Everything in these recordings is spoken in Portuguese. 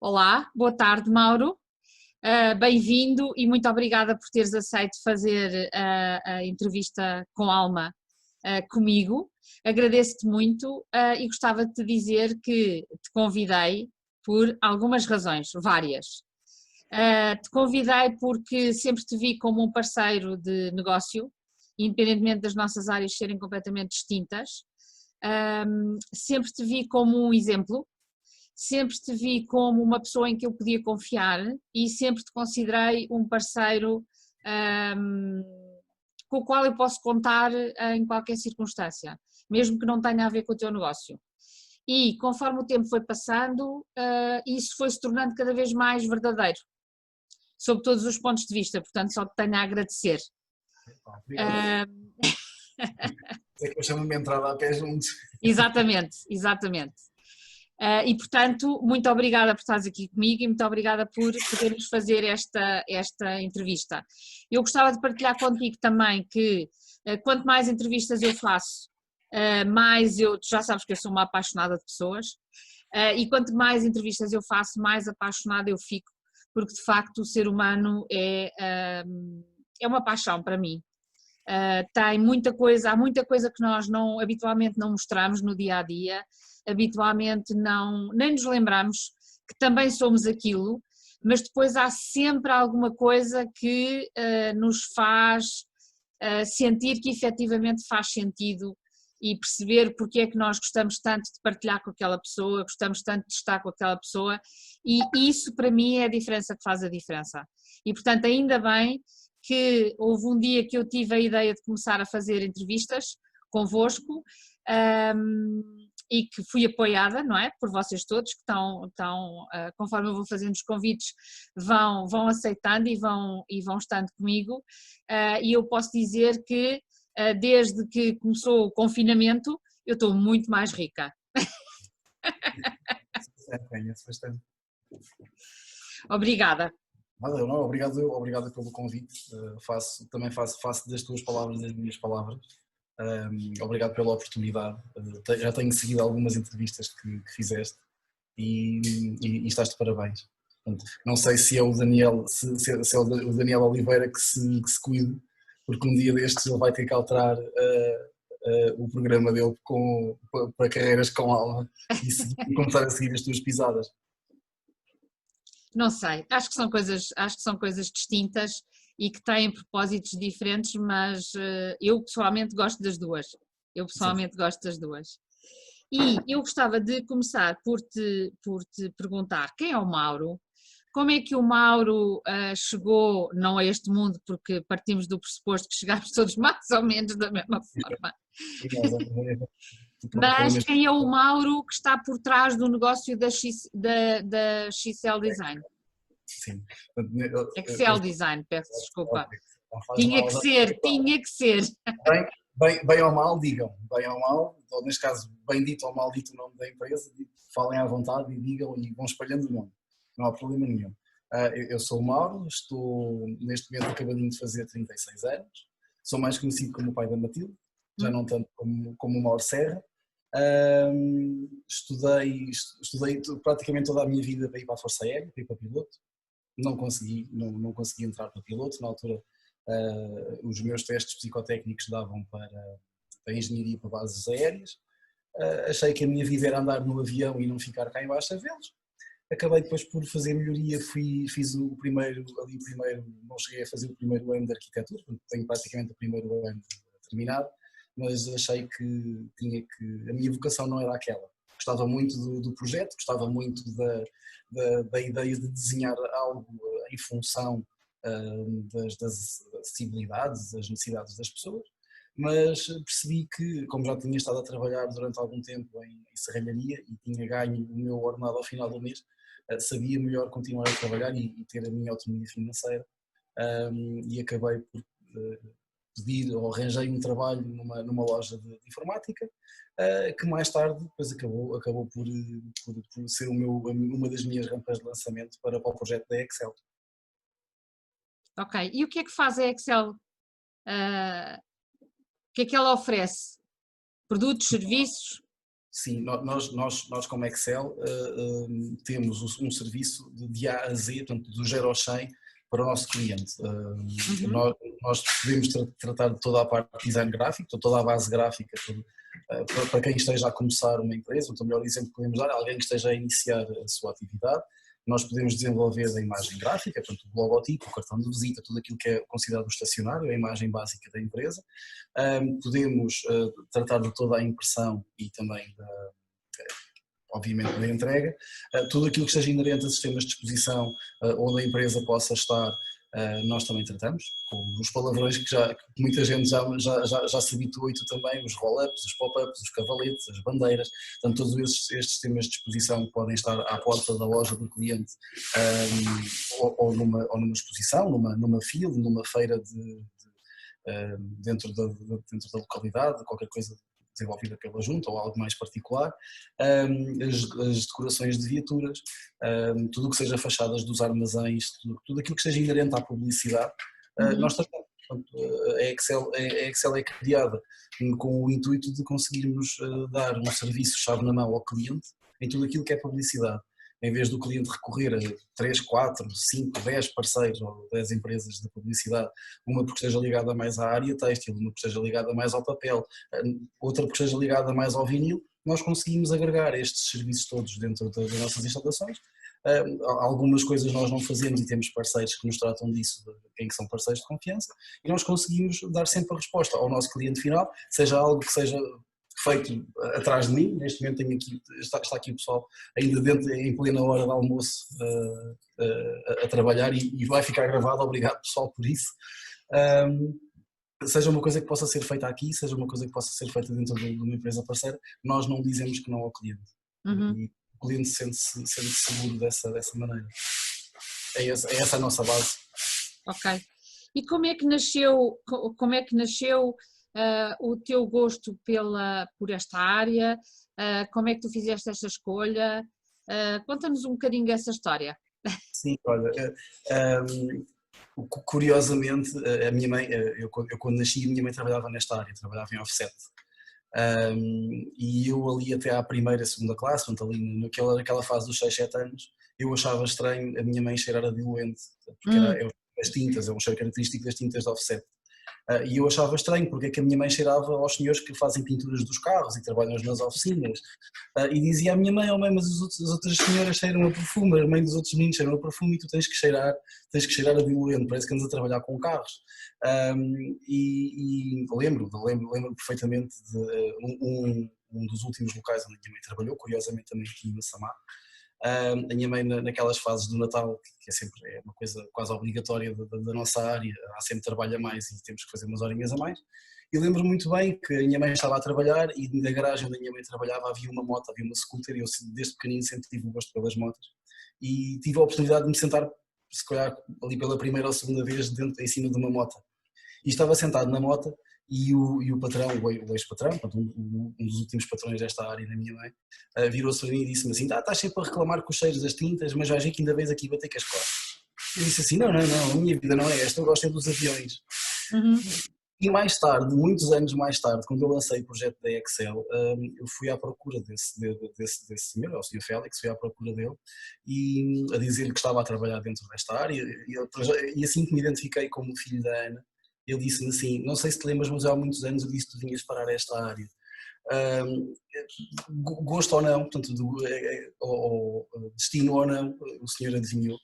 Olá, boa tarde, Mauro. Bem-vindo e muito obrigada por teres aceito fazer a entrevista com alma comigo. Agradeço-te muito e gostava de te dizer que te convidei por algumas razões, várias. Te convidei porque sempre te vi como um parceiro de negócio, independentemente das nossas áreas serem completamente distintas. Sempre te vi como um exemplo. Sempre te vi como uma pessoa em que eu podia confiar e sempre te considerei um parceiro com o qual eu posso contar em qualquer circunstância, mesmo que não tenha a ver com o teu negócio. E conforme o tempo foi passando, isso foi se tornando cada vez mais verdadeiro, sob todos os pontos de vista, portanto só te tenho a agradecer. Obrigado. É que eu chamo-me entrada a pé juntos. Exatamente, exatamente. E portanto, muito obrigada por estares aqui comigo e muito obrigada por podermos fazer esta entrevista. Eu gostava de partilhar contigo também que quanto mais entrevistas eu faço, mais tu já sabes que eu sou uma apaixonada de pessoas, e quanto mais entrevistas eu faço, mais apaixonada eu fico, porque de facto o ser humano é uma paixão para mim. Tem muita coisa, há muita coisa que nós habitualmente não mostramos no dia a dia, habitualmente nem nos lembramos que também somos aquilo, mas depois há sempre alguma coisa que nos faz sentir que efetivamente faz sentido e perceber porque é que nós gostamos tanto de partilhar com aquela pessoa, gostamos tanto de estar com aquela pessoa, e isso para mim é a diferença que faz a diferença. E portanto ainda bem que houve um dia que eu tive a ideia de começar a fazer entrevistas convosco, e que fui apoiada, não é, por vocês todos que estão conforme eu vou fazendo os convites, vão aceitando e vão estando comigo, e eu posso dizer que desde que começou o confinamento eu estou muito mais rica. Bastante. Obrigada. Não, obrigado pelo convite. Também faço das tuas palavras as minhas palavras. Obrigado pela oportunidade. Já tenho seguido algumas entrevistas que fizeste e estás de parabéns. Portanto, não sei se é o Daniel, se é o Daniel Oliveira que se cuide, porque um dia destes ele vai ter que alterar o programa dele para carreiras com alma e começar a seguir as tuas pisadas. Não sei, acho que são coisas distintas e que têm propósitos diferentes, mas eu pessoalmente gosto das duas. Eu pessoalmente gosto das duas. E eu gostava de começar por te perguntar quem é o Mauro, como é que o Mauro chegou, não a este mundo, porque partimos do pressuposto que chegámos todos mais ou menos da mesma forma. Mas quem é o Mauro que está por trás do negócio da XL Design? Sim. Excel Design, peço desculpa. Tinha que ser. Bem ou mal, digam. Bem ou mal, ou neste caso, bem dito ou mal dito o nome da empresa, falem à vontade e digam e vão espalhando o nome. Não há problema nenhum. Eu sou o Mauro, estou neste momento acabadinho de fazer 36 anos. Sou mais conhecido como o pai da Matilde, já não tanto como o Mauro Serra. Estudei praticamente toda a minha vida para ir para a Força Aérea, para ir para piloto. Não consegui entrar para piloto. Na altura, os meus testes psicotécnicos davam para engenharia para bases aéreas. Achei que a minha vida era andar no avião e não ficar cá em baixo a vê-los. Acabei depois por fazer melhoria, fiz o primeiro, não cheguei a fazer o primeiro ano de arquitetura, tenho praticamente o primeiro ano terminado, mas achei que a minha vocação não era aquela. Gostava muito do projeto, gostava muito da ideia de desenhar algo em função das acessibilidades, das necessidades das pessoas, mas percebi que, como já tinha estado a trabalhar durante algum tempo em serralharia e tinha ganho o meu ordenado ao final do mês, sabia melhor continuar a trabalhar e ter a minha autonomia financeira, e acabei por pedir ou arranjei um trabalho numa loja de informática, que mais tarde depois acabou por ser uma das minhas rampas de lançamento para o projeto da Excel. Ok, e o que é que faz a Excel? O que é que ela oferece? Produtos, serviços? Sim, nós como Excel temos um serviço de A a Z, portanto do 0 ao 100 para o nosso cliente. Nós podemos tratar de toda a parte de design gráfico, toda a base gráfica, para quem esteja a começar uma empresa. Então, o melhor exemplo que podemos dar é alguém que esteja a iniciar a sua atividade. Nós podemos desenvolver a imagem gráfica, portanto o logotipo, o cartão de visita, tudo aquilo que é considerado o estacionário, a imagem básica da empresa. Podemos tratar de toda a impressão e também obviamente da entrega, tudo aquilo que esteja inerente a sistemas de exposição onde a empresa possa estar, nós também tratamos, com os palavrões que muita gente já se habituou, e tu também, os roll-ups, os pop-ups, os cavaletes, as bandeiras, portanto todos estes sistemas de exposição podem estar à porta da loja do cliente ou numa exposição, numa field, numa feira dentro da localidade, qualquer coisa desenvolvida pela junta ou algo mais particular, as decorações de viaturas, tudo o que seja fachadas dos armazéns, tudo aquilo que esteja inerente à publicidade, nós tratamos. A Excel é criada com o intuito de conseguirmos dar um serviço chave na mão ao cliente em tudo aquilo que é publicidade. Em vez do cliente recorrer a 3, 4, 5, 10 parceiros ou 10 empresas de publicidade, uma porque esteja ligada mais à área têxtil, uma porque esteja ligada mais ao papel, outra porque esteja ligada mais ao vinil, nós conseguimos agregar estes serviços todos dentro das nossas instalações. Algumas coisas nós não fazemos e temos parceiros que nos tratam disso, em que são parceiros de confiança, e nós conseguimos dar sempre a resposta ao nosso cliente final, seja algo que seja feito atrás de mim. Neste momento está aqui o pessoal ainda em plena hora de almoço a trabalhar, e vai ficar gravado, obrigado pessoal por isso. Seja uma coisa que possa ser feita aqui, seja uma coisa que possa ser feita dentro de uma empresa parceira, nós não dizemos que não ao cliente. E o cliente sente-se seguro dessa maneira. É essa a nossa base. Ok. E como é que nasceu o teu gosto por esta área? Como é que tu fizeste esta escolha? Conta-nos um bocadinho dessa história. Sim, olha, curiosamente, a minha mãe, eu quando nasci, a minha mãe trabalhava nesta área, trabalhava em offset. E eu ali até à primeira, segunda classe, portanto ali naquela fase dos 6, 7 anos, eu achava estranho a minha mãe cheirar a diluente, porque as tintas, é um cheiro característico das tintas de offset. E eu achava estranho porque é que a minha mãe cheirava aos senhores que fazem pinturas dos carros e trabalham nas oficinas, e dizia à minha mãe: oh mãe, mas as outras senhoras cheiram a perfume, a mãe dos outros meninos cheiram a perfume, e tu tens que cheirar a diluente, parece que andas a trabalhar com carros. E lembro perfeitamente de um dos últimos locais onde a minha mãe trabalhou, curiosamente também aqui em Massamá. A minha mãe, naquelas fases do Natal, que é uma coisa quase obrigatória da nossa área, há sempre trabalho a mais e temos que fazer umas horinhas a mais, e lembro muito bem que a minha mãe estava a trabalhar e na garagem onde a minha mãe trabalhava havia uma moto, havia uma scooter, e eu desde pequenino sempre tive o gosto pelas motas, e tive a oportunidade de me sentar, se calhar ali pela primeira ou segunda vez, em cima de uma moto, e estava sentado na moto. E o patrão, o ex-patrão, um dos últimos patrões desta área da minha mãe, virou-se para mim e disse-me assim: estás sempre a reclamar com os cheiros das tintas, mas vais ver que ainda vez aqui bater com as costas. Eu disse assim: não, a minha vida não é esta, eu gosto é dos aviões. E mais tarde, muitos anos mais tarde, quando eu lancei o projeto da Excel, eu fui à procura desse senhor, o senhor Félix, fui à procura dele e a dizer-lhe que estava a trabalhar dentro desta área, e assim que me identifiquei como filho da Ana, ele disse-me assim: não sei se te lembras, mas há muitos anos eu disse que tu vinhas parar esta área. Gosto ou não, portanto, ou destino ou não, o senhor adivinhou.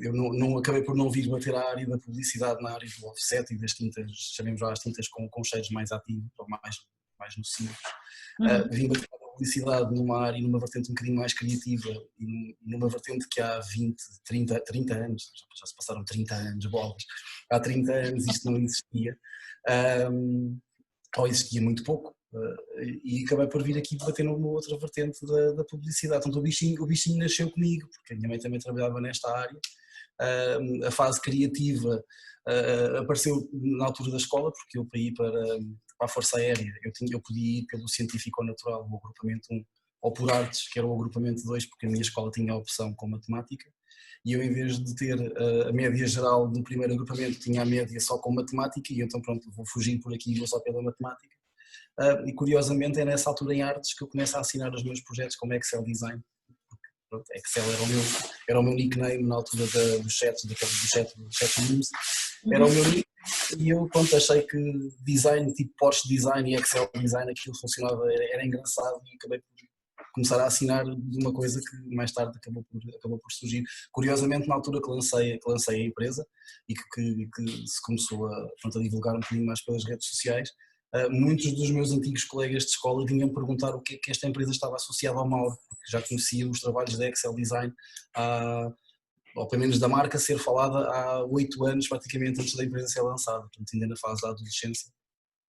Eu não acabei por não vir bater à área da publicidade, na área do offset e das tintas, chamemos lá as tintas com cheiros mais ativos ou mais nocivos. Vim bater à publicidade numa área, numa vertente um bocadinho mais criativa, e numa vertente que há 20, 30 anos, já se passaram 30 anos, bolas, há 30 anos isto não existia, ou existia muito pouco. E acabei por vir aqui bater numa outra vertente da publicidade. Então o bichinho nasceu comigo, porque a minha mãe também trabalhava nesta área. A fase criativa apareceu na altura da escola, porque eu, para ir para a Força Aérea, eu podia ir pelo científico ou natural, o agrupamento 1, ou por artes, que era o agrupamento 2, porque a minha escola tinha a opção com matemática, e eu, em vez de ter a média geral do primeiro agrupamento, tinha a média só com matemática, e então pronto, vou fugir por aqui e vou só pela matemática. e curiosamente é nessa altura em artes que eu começo a assinar os meus projetos como Excel Design. Pronto, Excel era o meu nickname na altura dos chats, do chat rooms, era o meu nick, e eu pronto, achei que design, tipo Porsche Design e Excel Design, aquilo funcionava, era engraçado, e acabei por começar a assinar de uma coisa que mais tarde acabou por surgir. Curiosamente, na altura que lancei a empresa e que se começou pronto, a divulgar um bocadinho mais pelas redes sociais, muitos dos meus antigos colegas de escola vinham perguntar o que é que esta empresa estava associada ao Mauro, porque já conheciam os trabalhos da Excel Design, ou pelo menos da marca ser falada há 8 anos, praticamente antes da empresa ser lançada, portanto ainda na fase da adolescência.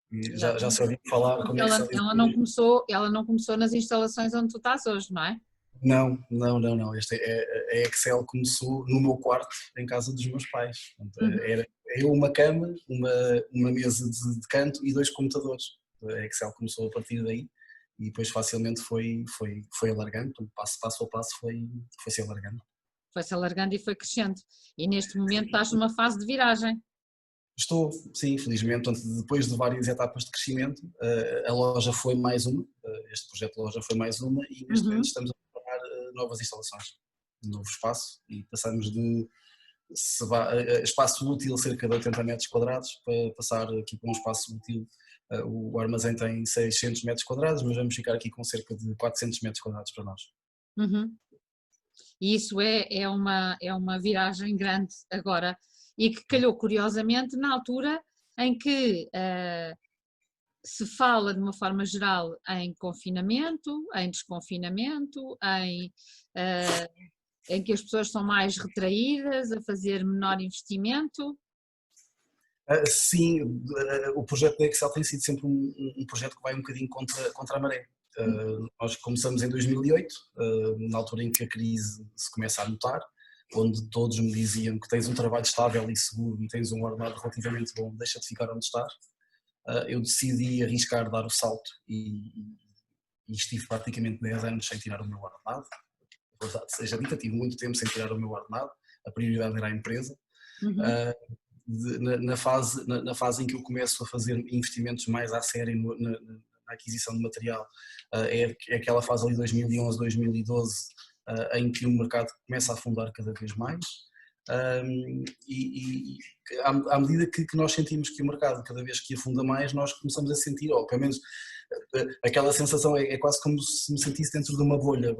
E já se ouviu falar como Excel Design. Ela não começou nas instalações onde tu estás hoje, não é? Não. A Excel começou no meu quarto, em casa dos meus pais. Portanto, era eu, uma cama, uma mesa de canto e 2 computadores. A Excel começou a partir daí e depois facilmente foi alargando, passo a passo foi-se alargando. Foi-se alargando e foi crescendo. E neste momento estás numa fase de viragem. Estou, sim, felizmente, portanto, depois de várias etapas de crescimento, a loja foi mais uma, este projeto de loja foi mais uma, e neste momento estamos a preparar novas instalações, um novo espaço, e passamos de espaço útil cerca de 80 metros quadrados para passar aqui para um espaço útil. O armazém tem 600 metros quadrados, mas vamos ficar aqui com cerca de 400 metros quadrados para nós. E isso é uma viragem grande agora, e que calhou curiosamente na altura em que se fala de uma forma geral em confinamento, em desconfinamento, em que as pessoas são mais retraídas, a fazer menor investimento. Sim, o projeto da Excel tem sido sempre um projeto que vai um bocadinho contra a maré. Nós começamos em 2008, na altura em que a crise se começa a notar, onde todos me diziam que tens um trabalho estável e seguro e tens um ordenado relativamente bom, deixa de ficar onde estás. Eu decidi arriscar dar o salto e estive praticamente 10 anos sem tirar o meu ordenado. A verdade seja dita, tive muito tempo sem tirar o meu ordenado, a prioridade era a empresa. Na fase em que eu começo a fazer investimentos mais à sério na aquisição de material, é aquela fase ali 2011, 2012, em que o mercado começa a afundar cada vez mais, e à medida que nós sentimos que o mercado cada vez que afunda mais, nós começamos a sentir, ou pelo menos aquela sensação é quase como se me sentisse dentro de uma bolha,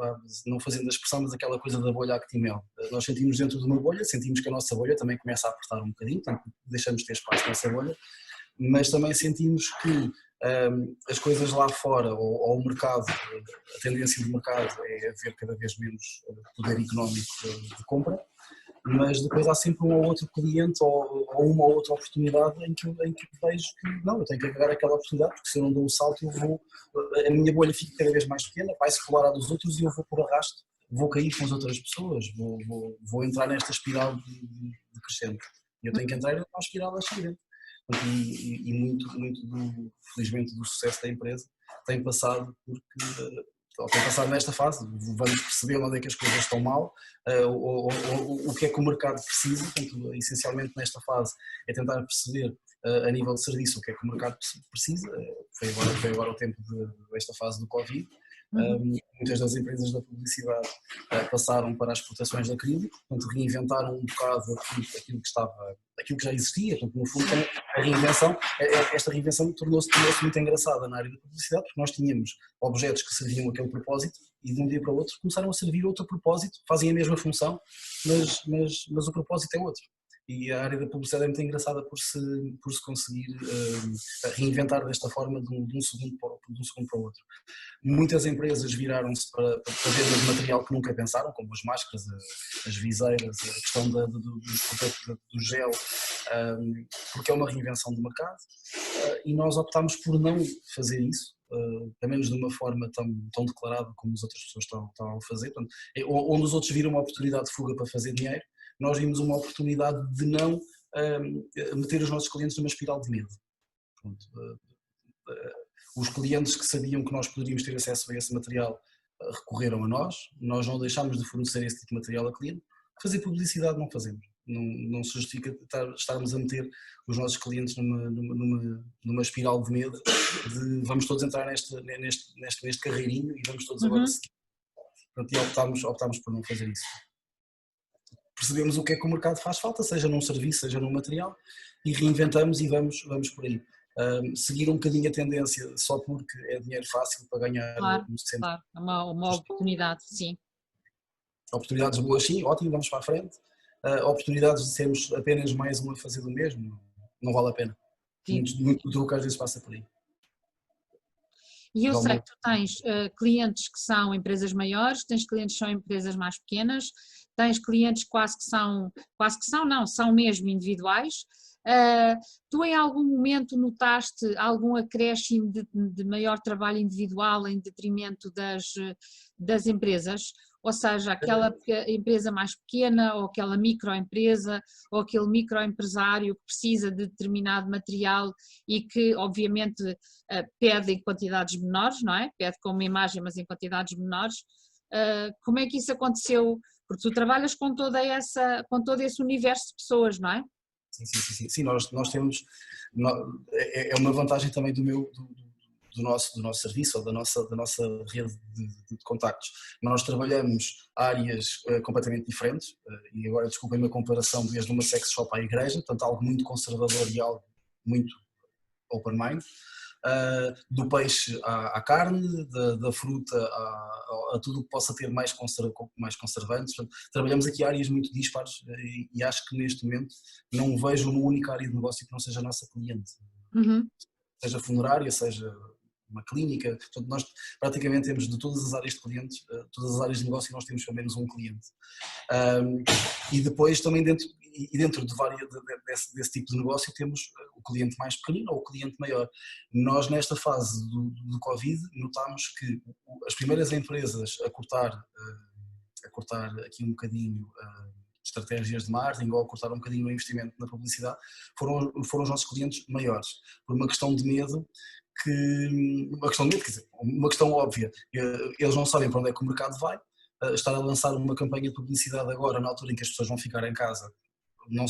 não fazendo a expressão, mas aquela coisa da bolha Actimel. Nós sentimos dentro de uma bolha, sentimos que a nossa bolha também começa a apertar um bocadinho, portanto deixamos de ter espaço nessa bolha, mas também sentimos que as coisas lá fora, ou o mercado, a tendência do mercado é haver cada vez menos poder económico de compra, mas depois há sempre um ou outro cliente ou uma ou outra oportunidade em que vejo que não, eu tenho que agarrar aquela oportunidade, porque se eu não dou o salto a minha bolha fica cada vez mais pequena, vai-se colar à dos outros e eu vou por arrasto, vou cair com as outras pessoas, vou entrar nesta espiral de crescente. E eu tenho que entrar numa espiral ascendente. E muito felizmente do sucesso da empresa tem passado nesta fase, vamos perceber onde é que as coisas estão mal, o que é que o mercado precisa, portanto, essencialmente nesta fase é tentar perceber a nível de serviço o que é que o mercado precisa, foi agora o tempo desta fase do Covid. Muitas das empresas da publicidade passaram para as exportações de acrílico, portanto reinventaram um bocado aquilo que já existia, portanto no fundo esta reinvenção tornou-se muito engraçada na área da publicidade, porque nós tínhamos objetos que serviam aquele propósito e de um dia para o outro começaram a servir outro propósito, fazem a mesma função, mas o propósito é outro. E a área da publicidade é muito engraçada por se conseguir reinventar desta forma de um segundo para o outro. Muitas empresas viraram-se para vendas de material que nunca pensaram, como as máscaras, as viseiras, a questão do gel, porque é uma reinvenção do mercado, e nós optámos por não fazer isso, pelo menos de uma forma tão declarada como as outras pessoas estão a fazer. Portanto, onde os outros viram uma oportunidade de fuga para fazer dinheiro, nós vimos uma oportunidade de não meter os nossos clientes numa espiral de medo. Os clientes que sabiam que nós poderíamos ter acesso a esse material recorreram a nós não deixámos de fornecer esse tipo de material a cliente. Fazer publicidade não fazemos. não se justifica estarmos a meter os nossos clientes numa espiral de medo de vamos todos entrar neste carreirinho e vamos todos agora seguir. Portanto, e optámos por não fazer isso. Percebemos o que é que o mercado faz falta, seja num serviço, seja num material, e reinventamos e vamos por aí. Seguir um bocadinho a tendência só porque é dinheiro fácil para ganhar no centro. Claro, é uma oportunidade, sim. Oportunidades boas, sim, ótimo, vamos para a frente. Oportunidades de sermos apenas mais um a fazer do mesmo, não vale a pena. Muito do que às vezes passa por aí. E eu sei que tu tens clientes que são empresas maiores, tens clientes que são empresas mais pequenas, tens clientes que são mesmo individuais. Tu em algum momento notaste algum acréscimo de maior trabalho individual em detrimento das empresas? Ou seja, aquela empresa mais pequena ou aquela microempresa ou aquele microempresário que precisa de determinado material e que obviamente pede em quantidades menores, não é? Pede com uma imagem, mas em quantidades menores. Como é que isso aconteceu? Porque tu trabalhas com todo esse universo de pessoas, não é? Sim, nós temos, é uma vantagem também do nosso serviço ou da nossa rede de contactos. Nós trabalhamos áreas completamente diferentes e agora desculpem a comparação desde uma sex shop à igreja, portanto algo muito conservador e algo muito open mind. Do peixe à carne, da fruta a tudo o que possa ter mais conservantes. Portanto, trabalhamos aqui áreas muito dispares e acho que neste momento não vejo uma única área de negócio que não seja a nossa cliente. Seja funerária, seja uma clínica, portanto nós praticamente temos de todas as áreas de clientes, todas as áreas de negócio nós temos pelo menos um cliente. E depois também dentro desse tipo de negócio temos o cliente mais pequenino ou o cliente maior. Nós nesta fase do Covid notámos que as primeiras empresas a cortar aqui um bocadinho estratégias de marketing ou a cortar um bocadinho o investimento na publicidade foram os nossos clientes maiores, por uma questão de medo, quer dizer, uma questão óbvia, eles não sabem para onde é que o mercado vai, estar a lançar uma campanha de publicidade agora, na altura em que as pessoas vão ficar em casa, não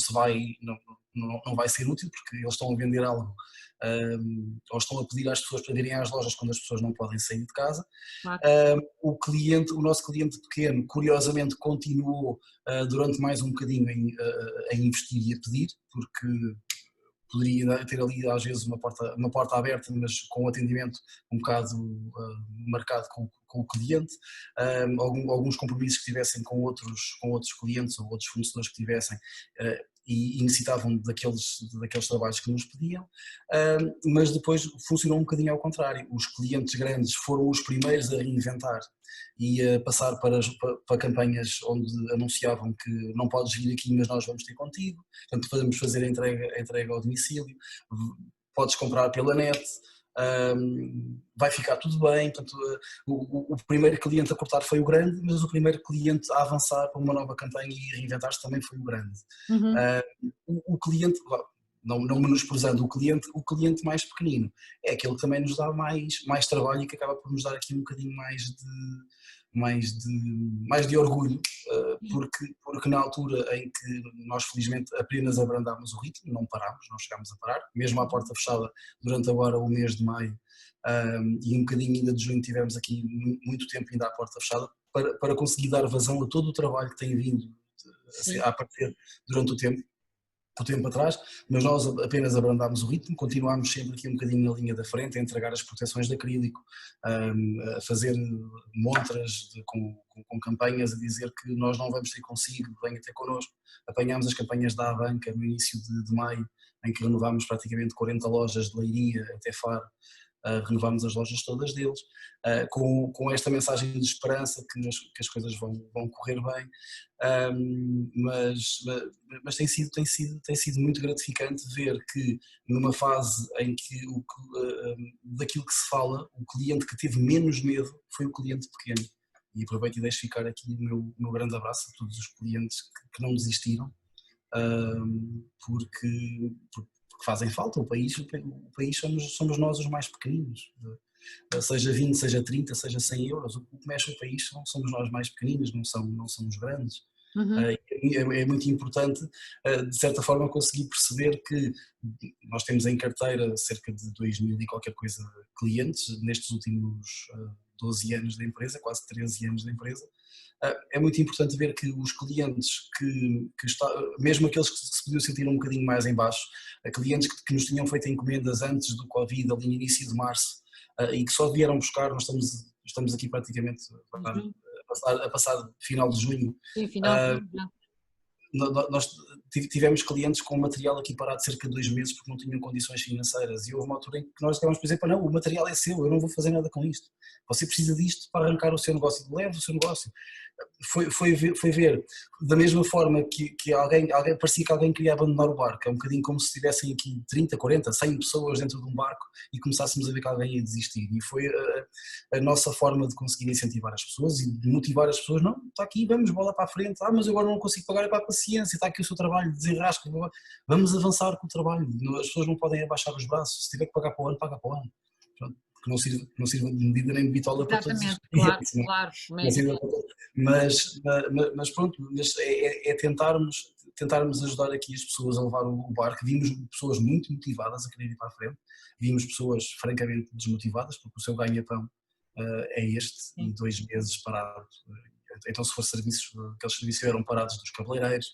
vai ser útil, porque eles estão a vender algo, ou estão a pedir às pessoas para virem às lojas quando as pessoas não podem sair de casa. Claro. O nosso cliente pequeno, curiosamente, continuou durante mais um bocadinho a investir e a pedir, porque poderia ter ali às vezes uma porta aberta, mas com o atendimento um bocado marcado com o cliente, alguns compromissos que tivessem com outros clientes ou outros fornecedores que tivessem e necessitavam daqueles trabalhos que nos pediam, mas depois funcionou um bocadinho ao contrário. Os clientes grandes foram os primeiros a reinventar e a passar para campanhas onde anunciavam que não podes vir aqui, mas nós vamos ter contigo, portanto podemos fazer a entrega ao domicílio, podes comprar pela net, vai ficar tudo bem. Portanto, o primeiro cliente a cortar foi o grande, mas o primeiro cliente a avançar para uma nova campanha e reinventar-se também foi o grande. O cliente, não menosprezando o cliente mais pequenino, é aquele que também nos dá mais trabalho e que acaba por nos dar aqui um bocadinho mais de orgulho, porque na altura em que nós felizmente apenas abrandámos o ritmo, não parámos, não chegámos a parar, mesmo à porta fechada durante agora o mês de maio e um bocadinho ainda de junho tivemos aqui muito tempo ainda à porta fechada para conseguir dar vazão a todo o trabalho que tem vindo a aparecer durante o tempo atrás, mas nós apenas abrandámos o ritmo, continuámos sempre aqui um bocadinho na linha da frente, a entregar as proteções de acrílico, a fazer montras com campanhas, a dizer que nós não vamos ter consigo, venha ter connosco. Apanhámos as campanhas da Abanca no início de maio, em que renovámos praticamente 40 lojas de Leiria até Faro, renovámos as lojas todas deles, com esta mensagem de esperança que as coisas vão correr bem, mas tem sido muito gratificante ver que numa fase em que daquilo que se fala, o cliente que teve menos medo foi o cliente pequeno. E aproveito e deixo ficar aqui o meu grande abraço a todos os clientes que não desistiram, porque fazem falta. O país somos nós os mais pequeninos, seja 20, seja 30, seja 100 euros, o que mexe o país somos nós mais pequeninos, não são os grandes. é muito importante, de certa forma, conseguir perceber que nós temos em carteira cerca de 2.000 e qualquer coisa clientes nestes últimos 12 anos da empresa, quase 13 anos da empresa. É muito importante ver que os clientes mesmo aqueles que se podiam sentir um bocadinho mais em baixo, clientes que nos tinham feito encomendas antes do Covid, ali no início de março, e que só vieram buscar, nós estamos aqui praticamente a passar final de junho. Sim, final de junho. Nós tivemos clientes com material aqui parado cerca de 2 meses porque não tinham condições financeiras, e houve uma altura em que nós acabamos por dizer, não, o material é seu, eu não vou fazer nada com isto, você precisa disto para arrancar o seu negócio, leve o seu negócio. Foi ver, da mesma forma que alguém parecia que alguém queria abandonar o barco, é um bocadinho como se estivessem aqui 30, 40, 100 pessoas dentro de um barco e começássemos a ver que alguém ia desistir, e foi a nossa forma de conseguir incentivar as pessoas e de motivar as pessoas, não, está aqui, vamos, bola para a frente, mas eu agora não consigo pagar, é para a paciência, está aqui o seu trabalho, desenrasca, vamos avançar com o trabalho, as pessoas não podem abaixar os braços, se tiver que pagar para o ano, paga para o ano. Pronto, que não sirva de medida nem de bitola para todos os clientes. Claro. Mas pronto, é tentarmos ajudar aqui as pessoas a levar o barco. Vimos pessoas muito motivadas a querer ir para a frente, vimos pessoas francamente desmotivadas, porque o seu ganha-pão é este, e 2 meses parado. Então, se for serviços, aqueles serviços eram parados dos cabeleireiros,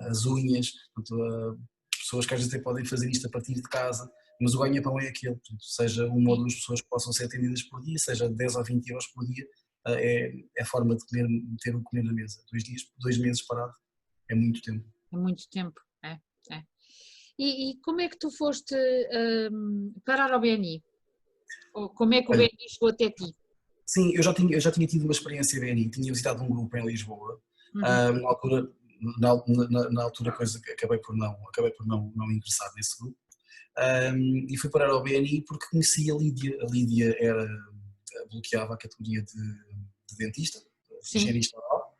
as unhas, portanto, pessoas que às vezes podem fazer isto a partir de casa, mas o ganha-pão é aquele, portanto, seja uma ou duas pessoas que possam ser atendidas por dia, seja 10 ou 20 euros por dia, é a forma de ter o comer na mesa. 2 meses parado é muito tempo. É muito tempo, é. E como é que tu foste parar ao BNI? Ou como é que o BNI chegou até ti? Sim, eu já tinha tido uma experiência BNI, tinha visitado um grupo em Lisboa, na altura coisa que acabei por não ingressar nesse grupo, e fui parar ao BNI porque conheci a Lídia bloqueava a categoria de dentista, de higienista oral.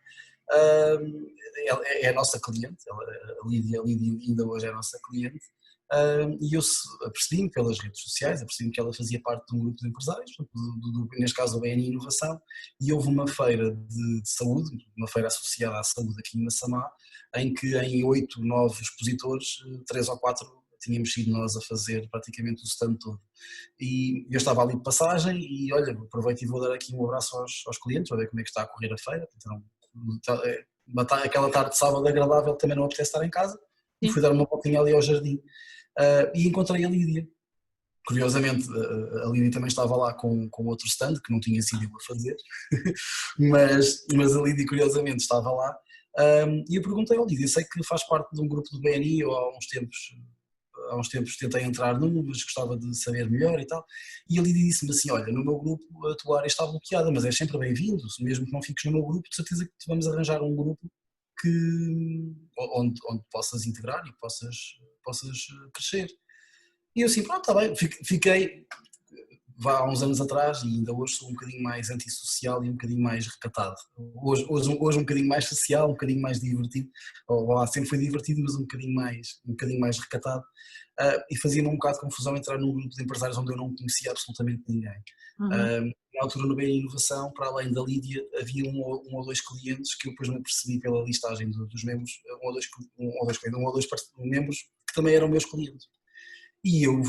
Ela é a nossa cliente, a Lídia ainda hoje é a nossa cliente, e eu apercebi-me pelas redes sociais, apercebi-me que ela fazia parte de um grupo de empresários, neste caso o BNI Inovação, e houve uma feira de saúde, uma feira associada à saúde aqui na Samar, em que em 8, 9 expositores, 3 ou 4 tínhamos sido nós a fazer praticamente o stand todo. E eu estava ali de passagem e olha, aproveito e vou dar aqui um abraço aos clientes, para ver como é que está a correr a feira. Então, aquela tarde de sábado agradável, também não apetece estar em casa, e fui dar uma voltinha ali ao jardim. E encontrei a Lídia. Curiosamente, a Lídia também estava lá com outro stand, que não tinha sido eu a fazer, mas a Lídia curiosamente estava lá. E eu perguntei ao Lídia, sei que faz parte de um grupo do BNI, ou há uns tempos tentei entrar num, mas gostava de saber melhor e tal, e a Lídia disse-me assim, olha, no meu grupo a tua área está bloqueada, mas é sempre bem-vindo, mesmo que não fiques no meu grupo, de certeza que te vamos arranjar um grupo onde possas integrar e possas crescer. E eu assim, pronto, está bem, fiquei, há uns anos atrás, e ainda hoje sou um bocadinho mais antissocial e um bocadinho mais recatado. Hoje um bocadinho mais social, um bocadinho mais divertido, sempre foi divertido, mas um bocadinho mais recatado, e fazia-me um bocado de confusão entrar num grupo de empresários onde eu não conhecia absolutamente ninguém. Na altura no BNI Inovação, para além da Lídia, havia um ou dois clientes que eu depois me apercebi pela listagem dos membros, um ou dois membros que também eram meus clientes. E eu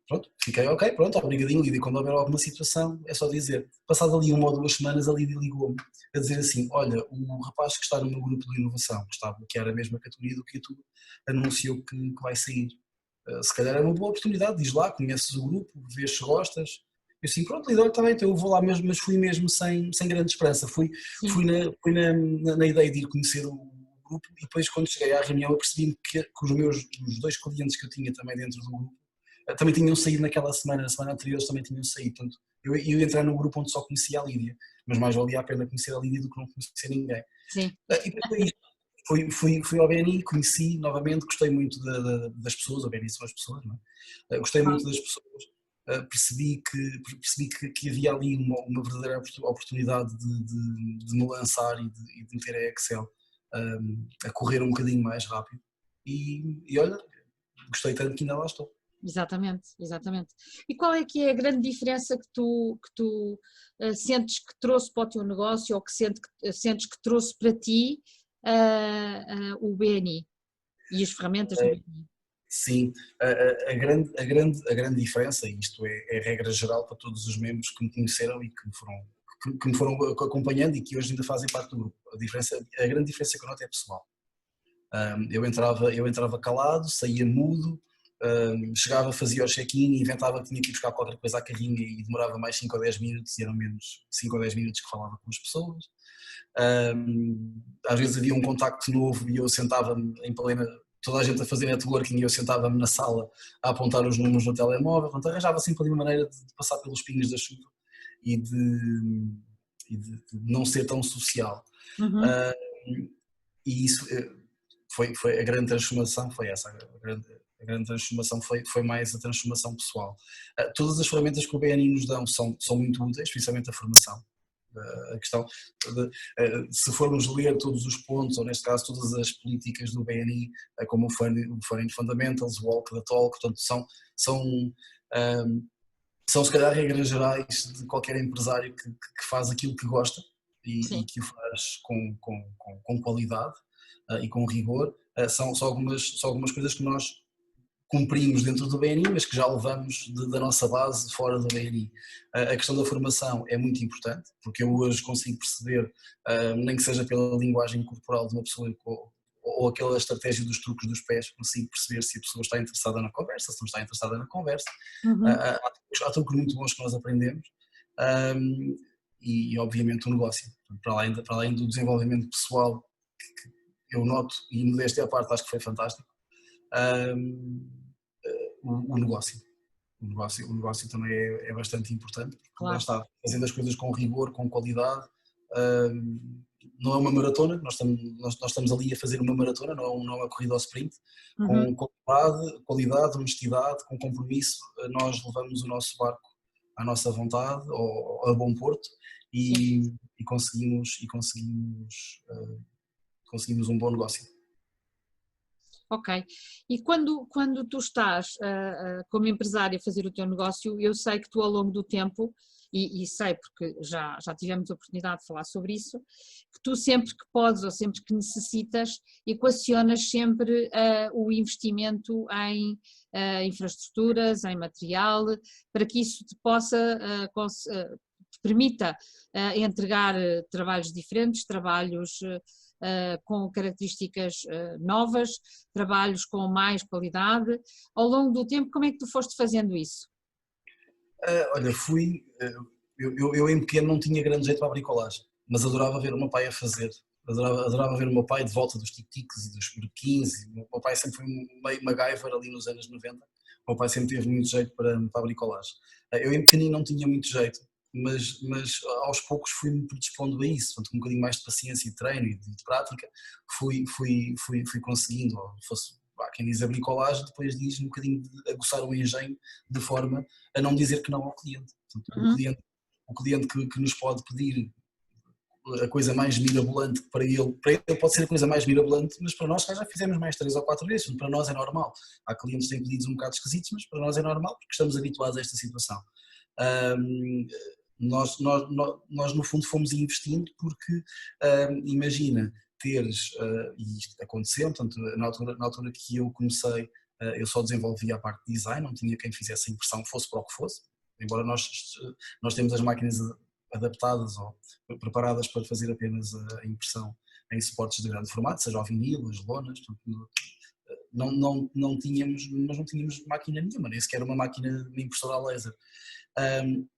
pronto, fiquei ok, pronto, obrigadinho Lídia, quando houver alguma situação é só dizer. Passado ali 1 ou 2 semanas a Lídia ligou-me a dizer assim, olha, o rapaz que está no meu grupo de inovação, que está a bloquear a mesma categoria do que tu, anunciou que vai sair. Se calhar é uma boa oportunidade, diz lá, conheces o grupo, vês se gostas. Eu assim, pronto Lídia, está bem, então eu vou lá mesmo, mas fui mesmo sem grande esperança, fui na ideia de ir conhecer o grupo, e depois quando cheguei à reunião eu percebi que os 2 clientes que eu tinha também dentro do grupo também tinham saído naquela semana, na semana anterior eles também tinham saído, portanto eu ia entrar num grupo onde só conhecia a Lídia, mas mais valia a pena conhecer a Lídia do que não conhecer ninguém. Sim. E fui ao BNI, conheci novamente, gostei muito das pessoas, o BNI são as pessoas, não é? Gostei muito das pessoas, percebi que havia ali uma verdadeira oportunidade de me lançar e de meter a Excel a correr um bocadinho mais rápido, e olha, gostei tanto que ainda lá estou. Exatamente. E qual é que é a grande diferença que tu sentes que trouxe para o teu negócio, ou que sentes que trouxe para ti, o BNI e as ferramentas do BNI? Sim, a grande diferença, e isto é regra geral para todos os membros que me conheceram e que me foram acompanhando e que hoje ainda fazem parte do grupo. A grande diferença que eu noto é pessoal. Eu entrava calado, saía mudo, chegava, fazia o check-in, inventava que tinha que ir buscar qualquer coisa à carrinha e demorava mais 5 ou 10 minutos e eram menos 5 ou 10 minutos que falava com as pessoas. Às vezes havia um contacto novo e eu sentava-me em plena, toda a gente a fazer networking e eu sentava-me na sala a apontar os números no telemóvel, portanto arranjava sempre ali uma maneira de passar pelos pingos da chuva e de não ser tão social. Uhum. E isso foi a grande transformação, foi essa, a grande transformação foi mais a transformação pessoal. Todas as ferramentas que o BNI nos dão são muito úteis, principalmente a formação. A questão se formos ler todos os pontos, ou neste caso todas as políticas do BNI, como o Foreign Fundamentals, o Walk the Talk, portanto são se calhar regras gerais de qualquer empresário que faz aquilo que gosta e que o faz com qualidade e com rigor. São algumas coisas que nós cumprimos dentro do BNI, mas que já levamos da nossa base fora do BNI. A questão da formação é muito importante, porque eu hoje consigo perceber, nem que seja pela linguagem corporal de uma pessoa ou aquela estratégia dos truques dos pés, consigo perceber se a pessoa está interessada na conversa, se não está interessada na conversa. Uhum. Há truques muito bons que nós aprendemos e obviamente o negócio. Para além do desenvolvimento pessoal que eu noto, e modéstia à parte acho que foi fantástico, o negócio. O negócio também é bastante importante, porque Claro. lá está, fazendo as coisas com rigor, com qualidade. Não é uma maratona, nós estamos ali a fazer uma maratona, não é uma corrida ao sprint. Uhum. Com qualidade, honestidade, com compromisso, nós levamos o nosso barco à nossa vontade, a bom porto e conseguimos um bom negócio. Ok. E quando tu estás como empresário a fazer o teu negócio, eu sei que tu ao longo do tempo, e sei porque já tivemos a oportunidade de falar sobre isso, que tu sempre que podes ou sempre que necessitas, equacionas sempre o investimento em infraestruturas, em material, para que isso te possa, te permita entregar trabalhos diferentes, trabalhos com características novas, trabalhos com mais qualidade. Ao longo do tempo, como é que tu foste fazendo isso? Olha, eu em pequeno não tinha grande jeito para a bricolagem, mas adorava ver o meu pai a fazer. Adorava ver o meu pai de volta dos tic-tics e dos burquins. O meu pai sempre foi meio MacGyver ali nos anos 90. O meu pai sempre teve muito jeito para a bricolagem. Eu em pequenino não tinha muito jeito, mas aos poucos fui-me predispondo a isso. Portanto, com um bocadinho mais de paciência e treino e de prática, fui conseguindo, ou fosse quem diz a bricolagem, depois diz um bocadinho de aguçar o engenho de forma a não dizer que não ao cliente. Portanto, o cliente que nos pode pedir a coisa mais mirabolante, para ele pode ser a coisa mais mirabolante, mas para nós já fizemos mais 3 ou 4 vezes, para nós é normal. Há clientes que têm pedidos um bocado esquisitos, mas para nós é normal, porque estamos habituados a esta situação. Nós no fundo fomos investindo porque, imagina, teres, e isto aconteceu, portanto, na altura que eu comecei, eu só desenvolvia a parte de design, não tinha quem fizesse a impressão, fosse para o que fosse, embora nós temos as máquinas adaptadas ou preparadas para fazer apenas a impressão em suportes de grande formato, seja o vinil, as lonas, portanto, não tínhamos máquina nenhuma, nem sequer uma máquina de impressora a laser.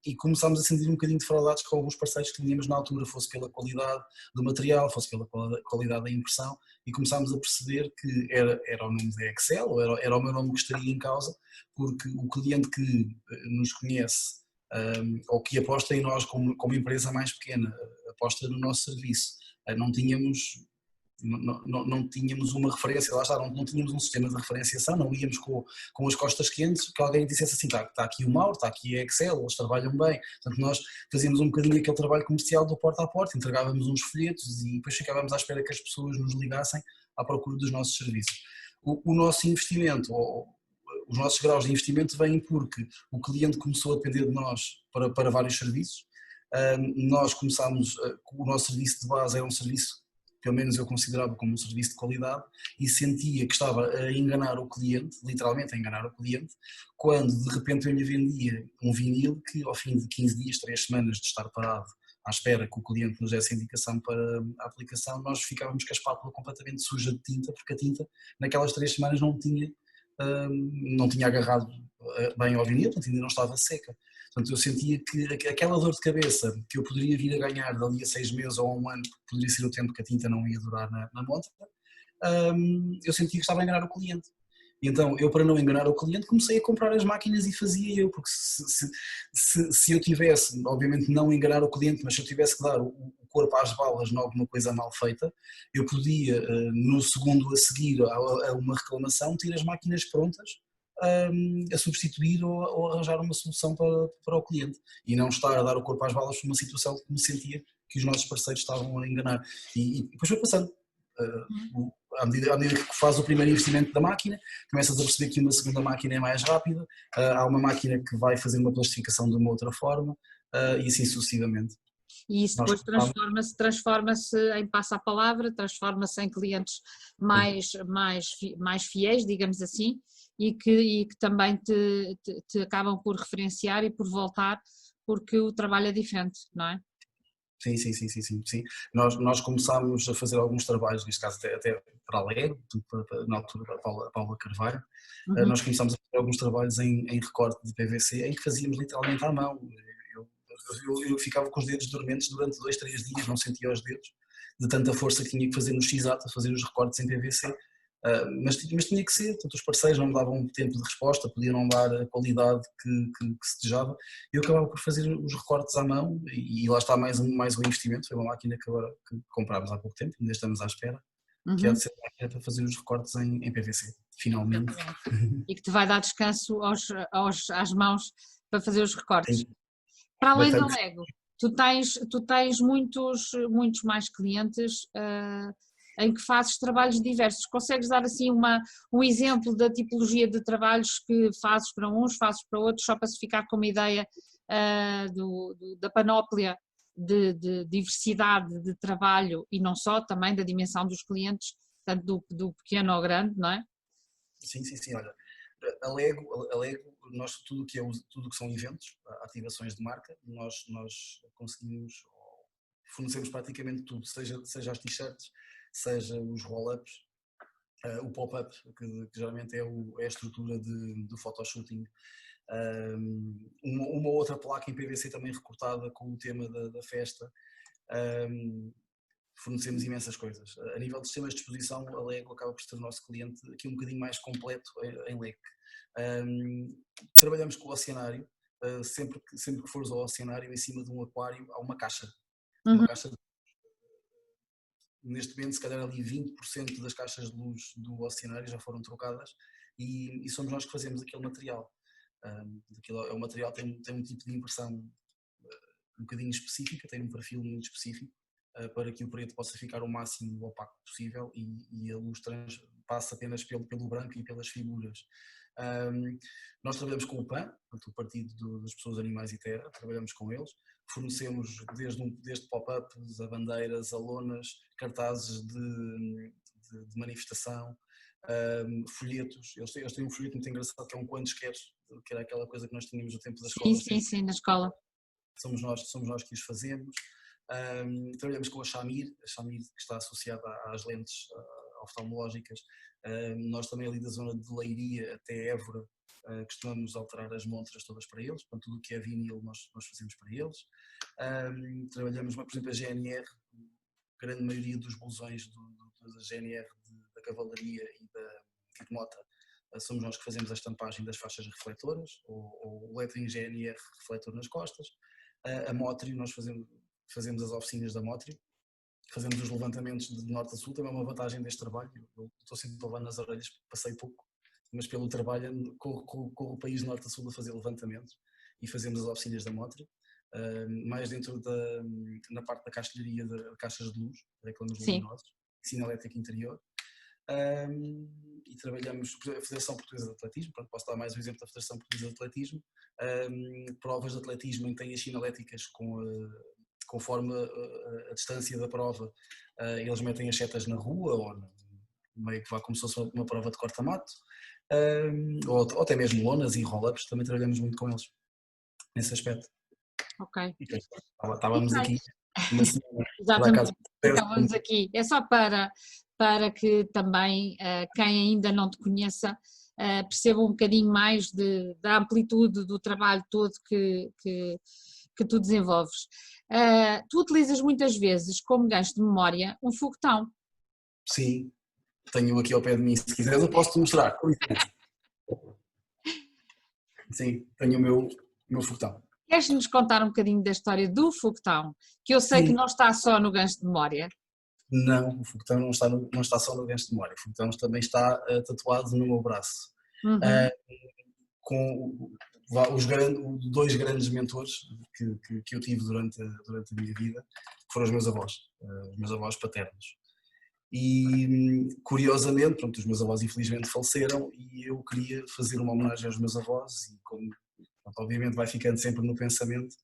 E começámos a sentir um bocadinho defraudados com alguns parceiros que tínhamos na altura, fosse pela qualidade do material, fosse pela qualidade da impressão, e começámos a perceber que era o nome da Excel, ou era o meu nome que estaria em causa, porque o cliente que nos conhece ou que aposta em nós como empresa mais pequena, aposta no nosso serviço, não tínhamos uma referência, lá está, não tínhamos um sistema de referenciação, não íamos com as costas quentes, que alguém dissesse assim, está aqui o Mauro, está aqui a Excel, eles trabalham bem. Portanto, nós fazíamos um bocadinho aquele trabalho comercial do porta a porta, entregávamos uns folhetos e depois ficávamos à espera que as pessoas nos ligassem à procura dos nossos serviços. O nosso investimento, os nossos graus de investimento vêm porque o cliente começou a depender de nós para vários serviços. Nós começámos, o nosso serviço de base era um serviço pelo menos eu considerava como um serviço de qualidade, e sentia que estava a enganar o cliente, literalmente a enganar o cliente, quando de repente eu lhe vendia um vinil que ao fim de 15 dias, 3 semanas de estar parado à espera que o cliente nos desse a indicação para a aplicação, nós ficávamos com a espátula completamente suja de tinta, porque a tinta naquelas 3 semanas não tinha agarrado bem ao vinil, portanto ainda não estava seca. Portanto, eu sentia que aquela dor de cabeça que eu poderia vir a ganhar dali a 6 meses ou a 1 ano, porque poderia ser o tempo que a tinta não ia durar na montra, eu sentia que estava a enganar o cliente. E então, eu, para não enganar o cliente, comecei a comprar as máquinas e fazia eu, porque se eu tivesse, obviamente não enganar o cliente, mas se eu tivesse que dar o corpo às balas em alguma coisa mal feita, eu podia, no segundo a seguir a uma reclamação, ter as máquinas prontas a substituir ou arranjar uma solução para o cliente e não estar a dar o corpo às balas por uma situação que me sentia que os nossos parceiros estavam a enganar. E depois foi passando. À medida que faz o primeiro investimento da máquina, começas a perceber que uma segunda máquina é mais rápida, há uma máquina que vai fazer uma plastificação de uma outra forma e assim sucessivamente. E isso depois transforma-se em passa-a-palavra, transforma-se em clientes mais fiéis, digamos assim, e que também te acabam por referenciar e por voltar, porque o trabalho é diferente, não é? Sim, sim, sim, sim, sim, sim. Nós começámos a fazer alguns trabalhos, neste caso até para a Lego, na altura para a Paula Carvalho, nós começámos a fazer alguns trabalhos em recorte de PVC, em que fazíamos literalmente à mão. Eu ficava com os dedos dormentes durante 2, 3 dias, não sentia os dedos, de tanta força que tinha que fazer no X-Ato, a fazer os recortes em PVC. Mas tinha que ser, portanto, os parceiros não me davam tempo de resposta, podiam não dar a qualidade que se desejava. Eu acabava por fazer os recortes à mão e lá está mais um investimento. Foi uma máquina que comprámos há pouco tempo, ainda estamos à espera, que há de ser uma máquina para fazer os recortes em PVC, finalmente. E que te vai dar descanso às mãos para fazer os recortes. Tem Para além da bastante. Lego, tu tens muitos mais clientes em que fazes trabalhos diversos. Consegues dar assim um exemplo da tipologia de trabalhos que fazes para uns, fazes para outros, só para se ficar com uma ideia da panóplia de diversidade de trabalho e não só, também da dimensão dos clientes, tanto do pequeno ao grande, não é? Sim, sim, sim, olha, a Lego, nós tudo que são eventos, ativações de marca, nós conseguimos, fornecemos praticamente tudo, seja as t-shirts, seja os roll-ups, o pop-up, que geralmente é a estrutura do photoshooting, uma outra placa em PVC também recortada com o tema da festa. Fornecemos imensas coisas. A nível de sistemas de exposição, a Lego acaba por ser o nosso cliente aqui um bocadinho mais completo em leque. Trabalhamos com o oceanário, sempre que fores ao oceanário, em cima de um aquário, há uma caixa. Uma caixa neste momento, se calhar ali 20% das caixas de luz do oceanário já foram trocadas e somos nós que fazemos aquele material. É um material que tem um tipo de impressão um bocadinho específica, tem um perfil muito específico, para que o preto possa ficar o máximo opaco possível e a luz passa apenas pelo branco e pelas figuras. Nós trabalhamos com o PAN, o Partido das Pessoas, Animais e Terra, trabalhamos com eles, fornecemos desde pop-ups a bandeiras, a lonas, cartazes de manifestação, folhetos. Eles têm um folheto muito engraçado que é um quantos queres, que era aquela coisa que nós tínhamos no tempo da escola. Sim, na escola. Somos nós que os fazemos. Trabalhamos com a Shamir que está associada às lentes oftalmológicas. Nós também ali da zona de Leiria até Évora costumamos alterar as montras todas para eles, portanto tudo o que é vinil nós fazemos para eles. Trabalhamos, por exemplo, a GNR, a grande maioria dos blusões da GNR da Cavalaria e de Mota, somos nós que fazemos a estampagem das faixas refletoras, ou o lettering GNR refletor nas costas. A Motrio, nós fazemos as oficinas da Motrio, fazemos os levantamentos de norte a sul, também é uma vantagem deste trabalho. Eu estou sempre levando nas orelhas, passei pouco, mas pelo trabalho corro o país de norte a sul a fazer levantamentos e fazemos as oficinas da Motrio. Mais dentro na parte da castelharia de caixas de luz, reclamos luminosos, sinalética interior. E trabalhamos a Federação Portuguesa de Atletismo, posso dar mais um exemplo da Federação Portuguesa de Atletismo, provas de atletismo em que têm as sinaléticas com conforme a distância da prova, eles metem as setas na rua, ou meio que vá como se fosse uma prova de corta-mato, ou até mesmo lonas e roll-ups, também trabalhamos muito com eles, nesse aspecto. Ok. E estávamos aqui uma semana, por Exatamente, acaso. estávamos aqui. É só para que também quem ainda não te conheça perceba um bocadinho mais da amplitude do trabalho todo que tu desenvolves. Tu utilizas muitas vezes como gancho de memória um foguetão. Sim, tenho aqui ao pé de mim, se quiseres eu posso-te mostrar. Sim, tenho o meu foguetão. Queres-nos contar um bocadinho da história do foguetão, que eu sei que Sim. não está só no gancho de memória? Não, o foguetão não está só no gancho de memória, o foguetão também está tatuado no meu braço. Uhum. Com os dois grandes mentores que eu tive durante a minha vida, que foram os meus avós paternos. E curiosamente, pronto, os meus avós infelizmente faleceram e eu queria fazer uma homenagem aos meus avós e como pronto, obviamente vai ficando sempre no pensamento,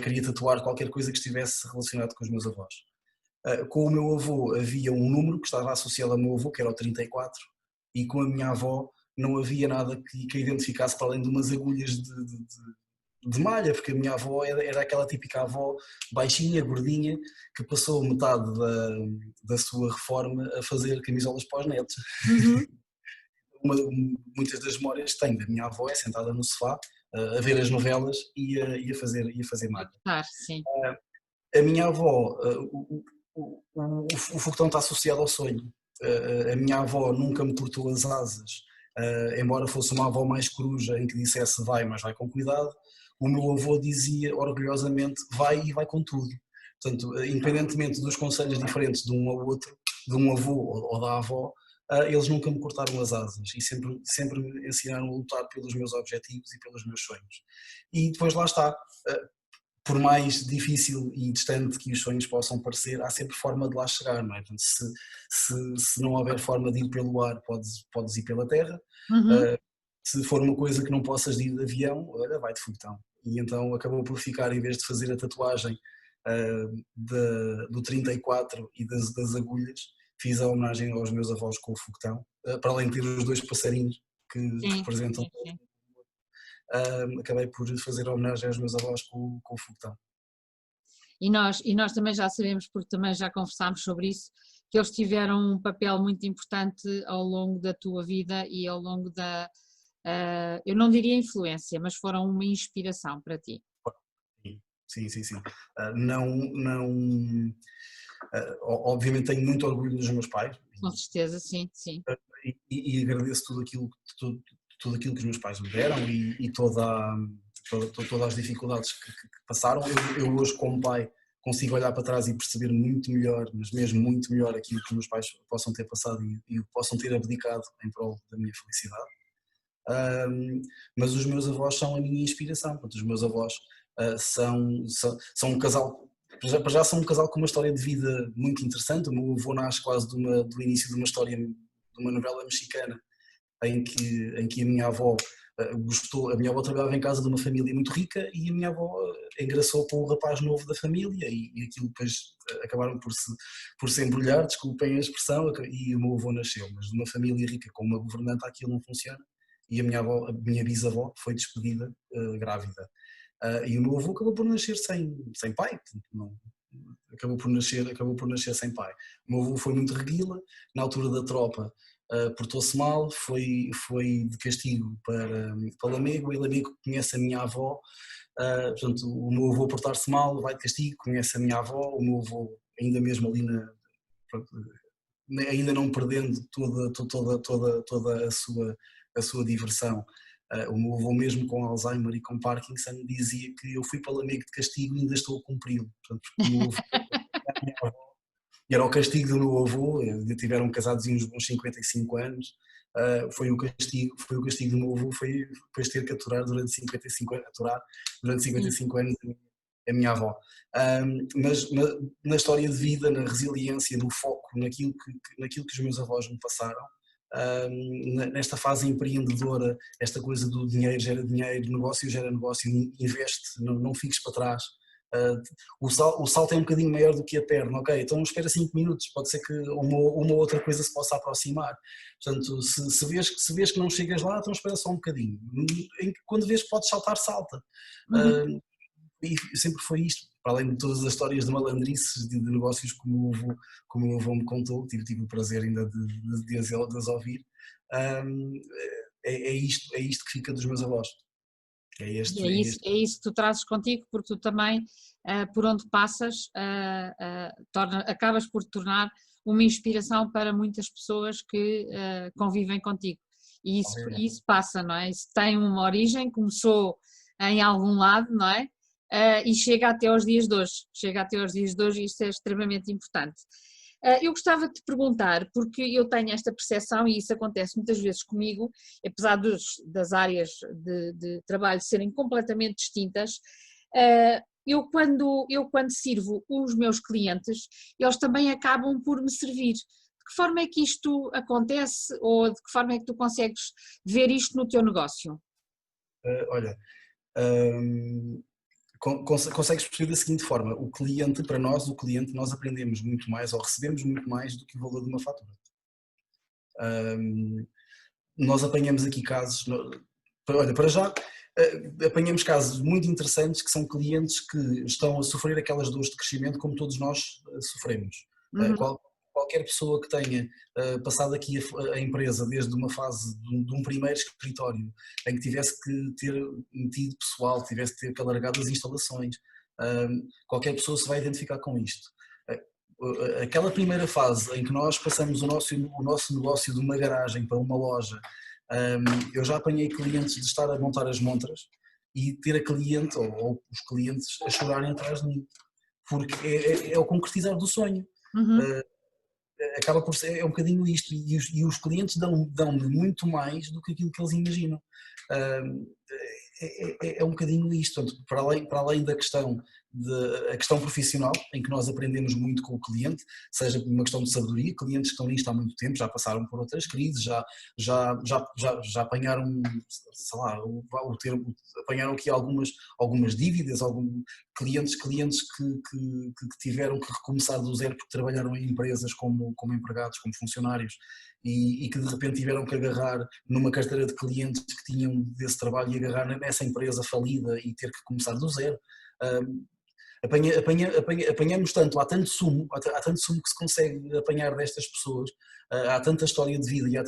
queria tatuar qualquer coisa que estivesse relacionado com os meus avós. Com o meu avô havia um número que estava associado ao meu avô, que era o 34, e com a minha avó não havia nada que a identificasse para além de umas agulhas de malha, porque a minha avó era aquela típica avó baixinha, gordinha, que passou metade da sua reforma a fazer camisolas para os netos. Uhum. Muitas das memórias que tenho da minha avó é sentada no sofá a ver as novelas e a fazer malha. Sim. A minha avó, o foguetão está associado ao sonho. A minha avó nunca me cortou as asas, embora fosse uma avó mais coruja em que dissesse vai, mas vai com cuidado. O meu avô dizia orgulhosamente vai e vai com tudo. Portanto, independentemente dos conselhos diferentes de um ao outro, de um avô ou da avó, eles nunca me cortaram as asas e sempre me ensinaram a lutar pelos meus objetivos e pelos meus sonhos. E depois lá está, por mais difícil e distante que os sonhos possam parecer, há sempre forma de lá chegar, não é? Portanto, se não houver forma de ir pelo ar, podes ir pela terra. Uhum. Se for uma coisa que não possas ir de avião, olha, vai de foguetão. E então acabou por ficar, em vez de fazer a tatuagem do 34 e das agulhas, fiz a homenagem aos meus avós com o foguetão, para além de ter os dois passarinhos que Sim, representam. sim, sim. Acabei por fazer a homenagem aos meus avós com o foguetão. E nós também já sabemos, porque também já conversámos sobre isso, que eles tiveram um papel muito importante ao longo da tua vida e ao longo eu não diria influência, mas foram uma inspiração para ti. Sim. Não, obviamente tenho muito orgulho dos meus pais Com certeza, sim, sim. e agradeço tudo aquilo que os meus pais me deram e todas as dificuldades que passaram. Eu hoje como pai consigo olhar para trás e perceber muito melhor, mas mesmo muito melhor aquilo que os meus pais possam ter passado e possam ter abdicado em prol da minha felicidade. Mas os meus avós são a minha inspiração. Portanto, os meus avós são um casal, para já são um casal com uma história de vida muito interessante. O meu avô nasce quase do início de uma história, de uma novela mexicana, em que a minha avó a minha avó trabalhava em casa de uma família muito rica e a minha avó engraçou com o rapaz novo da família e aquilo depois acabaram por se embrulhar, desculpem a expressão, e o meu avô nasceu, mas de uma família rica com uma governanta aquilo não funciona e a minha bisavó foi despedida grávida. E o meu avô acabou por nascer sem pai, não, acabou por nascer sem pai. O meu avô foi muito reguila, na altura da tropa portou-se mal, foi de castigo para Lamego, e Lamego conhece a minha avó, portanto o meu avô portar-se mal vai de castigo, conhece a minha avó, o meu avô ainda mesmo ali ainda não perdendo toda a sua diversão. O meu avô mesmo com Alzheimer e com Parkinson dizia que eu fui para Lamego de castigo e ainda estou a cumpri-lo, portanto, porque o meu avô e era o castigo do meu avô, tiveram casados uns bons 55 anos, foi o castigo do meu avô, foi depois ter que aturar durante 55 anos a minha avó. Mas na história de vida, na resiliência, no foco, naquilo que os meus avós me passaram, nesta fase empreendedora, esta coisa do dinheiro gera dinheiro, negócio gera negócio, investe, não fiques para trás. o salto é um bocadinho maior do que a perna, ok, então espera 5 minutos, pode ser que uma outra coisa se possa aproximar. Portanto, se vês que não chegas lá, então espera só um bocadinho. Quando vês que podes saltar, salta. E sempre foi isto, para além de todas as histórias de malandrices de negócios como o meu avô me contou, tive o prazer ainda de as ouvir. É isto que fica dos meus avós. É isso que tu trazes contigo, porque tu também, por onde passas, acabas por te tornar uma inspiração para muitas pessoas que convivem contigo. E isso passa, não é? Isso tem uma origem, começou em algum lado, não é? E chega até aos dias de hoje. Chega até aos dias de hoje e isto é extremamente importante. Eu gostava de te perguntar, porque eu tenho esta percepção e isso acontece muitas vezes comigo, apesar das áreas de trabalho serem completamente distintas, eu quando sirvo os meus clientes, eles também acabam por me servir. De que forma é que isto acontece ou de que forma é que tu consegues ver isto no teu negócio? Olha, consegues perceber da seguinte forma, para nós, nós aprendemos muito mais ou recebemos muito mais do que o valor de uma fatura. Nós apanhamos aqui casos, olha, para já, apanhamos casos muito interessantes que são clientes que estão a sofrer aquelas dores de crescimento como todos nós sofremos. Qualquer pessoa que tenha passado aqui a empresa desde uma fase de um primeiro escritório em que tivesse que ter metido pessoal, tivesse que ter alargado as instalações, qualquer pessoa se vai identificar com isto. Aquela primeira fase em que nós passamos o nosso negócio de uma garagem para uma loja, eu já apanhei clientes de estar a montar as montras e ter a cliente ou os clientes a chorarem atrás de mim, porque é o concretizar do sonho. Acaba por ser, é um bocadinho isto, e os clientes dão-me muito mais do que aquilo que eles imaginam. É um bocadinho isto, portanto, para além da a questão profissional, em que nós aprendemos muito com o cliente, seja por uma questão de sabedoria, clientes que estão nisto há muito tempo, já passaram por outras crises, já apanharam, sei lá, apanharam aqui algumas dívidas, clientes que tiveram que recomeçar do zero porque trabalharam em empresas como empregados, como funcionários, e que de repente tiveram que agarrar numa carteira de clientes que tinham desse trabalho e agarrar nessa empresa falida e ter que começar do zero. Apanhamos tanto, há tanto sumo que se consegue apanhar destas pessoas, há tanta história de vida e há